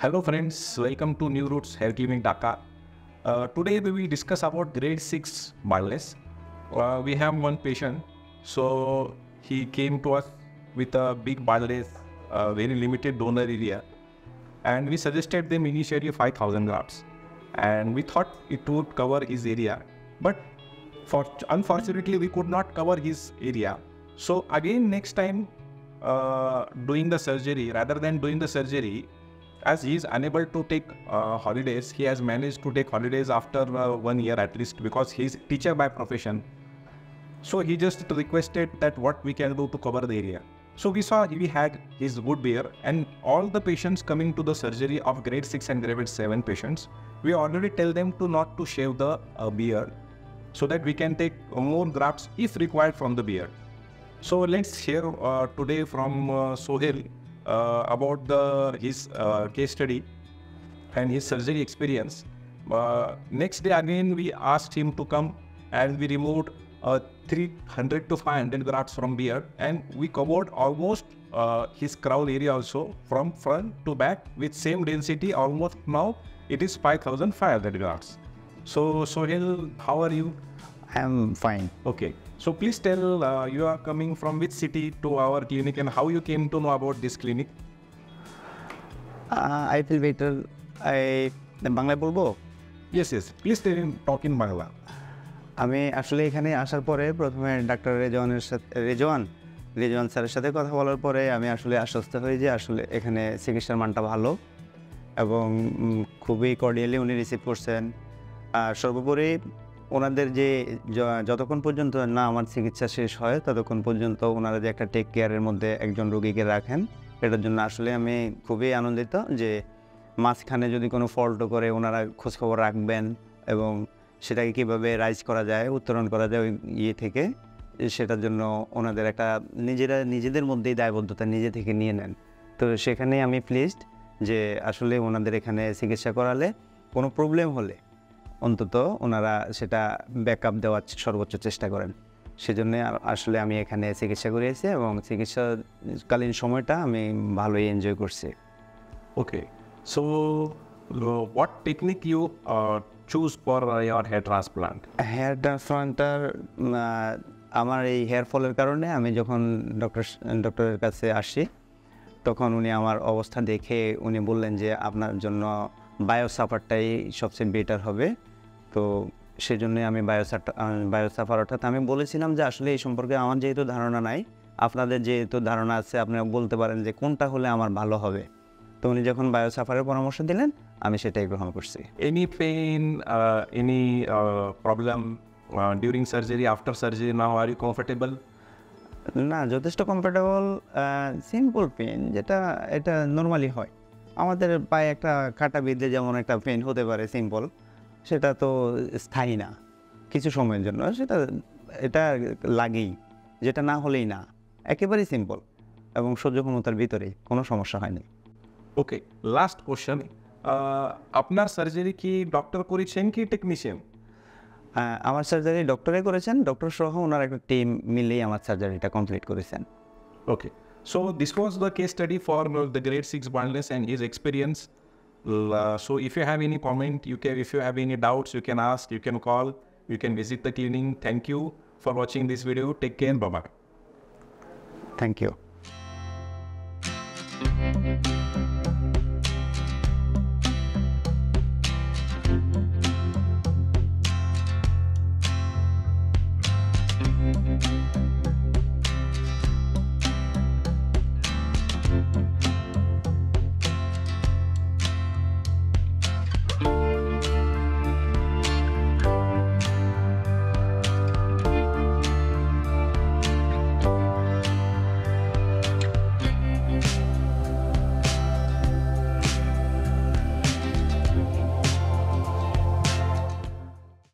Hello friends, welcome to New Roots Hair Clinic Dhaka. Today we will discuss about grade 6 baldness. We have one patient, so he came to us with a big baldness, very limited donor area, and we suggested them initially 5,000 grafts, and we thought it would cover his area, but unfortunately we could not cover his area. So again next time doing the surgery, rather than doing the surgery, as he is unable to take holidays, he has managed to take holidays after 1 year at least, because he is teacher by profession. So he just requested that what we can do to cover the area. So we saw we had his good beard, and all the patients coming to the surgery of grade 6 and grade 7 patients, we already tell them to not to shave the beard, so that we can take more grafts if required from the beard. So let's hear today from Sohail about his case study and his surgery experience. Next day again we asked him to come, and we removed 300 to 500 grafts from beard, and we covered almost his crown area also from front to back with same density. Almost now it is 5,500 grafts. So Sohail, how are you? I am fine. Okay, so please tell, you are coming from which city to our clinic, and how you came to know about this clinic? I feel better. বাংলায় বলবো? Yes, please talk in Bangla. আমি আসলে এখানে আসার পরে প্রথমে doctor Rezwan স্যারের সাথে কথা বলার পরে আমি আসলে আশ্বস্ত হই যে আসলে এখানে চিকিৎসার মানটা ভালো এবং খুবই কর্ডিয়ালি উনি রিসিভ করছেন। সর্বোপরি ওনাদের যে যতক্ষণ পর্যন্ত না আমার চিকিৎসা শেষ হয় ততক্ষণ পর্যন্ত ওনারা যে একটা টেক কেয়ারের মধ্যে একজন রোগীকে রাখেন, এটার জন্য আসলে আমি খুবই আনন্দিত যে মাঝখানে যদি কোনো ফল্টও করে ওনারা খোঁজখবর রাখবেন এবং সেটাকে কীভাবে রাইজ করা যায়, উত্তরণ করা যায় ওই ইয়ে থেকে, সেটার জন্য ওনাদের একটা নিজেদের মধ্যেই দায়বদ্ধতা নিজে থেকে নিয়ে নেন। তো সেখানেই আমি প্লিজড যে আসলে ওনাদের এখানে চিকিৎসা করালে কোনো প্রবলেম হলে অন্তত ওনারা সেটা ব্যাকআপ দেওয়ার সর্বোচ্চ চেষ্টা করেন। সেজন্য আসলে আমি এখানে চিকিৎসা করিয়েছি এবং চিকিৎসাকালীন সময়টা আমি ভালোই এনজয় করছি। Okay, so what technique you choose for your hair transplant? Hair ট্রান্সপ্লান্টার আমার এই হেয়ার ফলের কারণে আমি যখন ডক্টরের কাছে আসি তখন উনি আমার অবস্থা দেখে উনি বললেন যে আপনার জন্য বায়োসাফারটাই সবচেয়ে বেটার হবে। তো সেই জন্যই আমি বায়োসাফার, অর্থাৎ আমি বলেছিলাম যে আসলে এই সম্পর্কে আমার যেহেতু ধারণা নাই, আপনাদের যেহেতু ধারণা আছে আপনারা বলতে পারেন যে কোনটা হলে আমার ভালো হবে। তো উনি যখন বায়োসাফারের পরামর্শ দিলেন আমি সেটাই গ্রহণ করছি। Any pain, any problem during surgery, after surgery, now are you comfortable? না, যথেষ্ট কমফোর্টেবল। সিম্পল পেন এটা নর্মালি হয়, আমাদের পায়ে একটা কাটা বিঁধলে যেমন একটা পেন হতে পারে সিম্পল, সেটা তো স্থায়ী না, কিছু সময়ের জন্য এটা লাগেই, যেটা না হলেই না, একেবারেই সিম্পল এবং সহ্য ক্ষমতার ভিতরে কোনো সমস্যা হয়নি। ওকে, লাস্ট কোশ্চেন, আপনার সার্জারি কি ডক্টর করেছেন কি টেকনিশিয়ান? আমার সার্জারি ডক্টরে করেছেন, ডক্টর সহ ওনার একটা টিম মিলেই আমার সার্জারিটা কমপ্লিট করেছেন। ওকে, so this was the case study for the grade 6 baldness and his experience. So if you have any comment, if you have any doubts, you can ask, you can call, you can visit the clinic. Thank you for watching this video. Take care. Bye-bye. Thank you.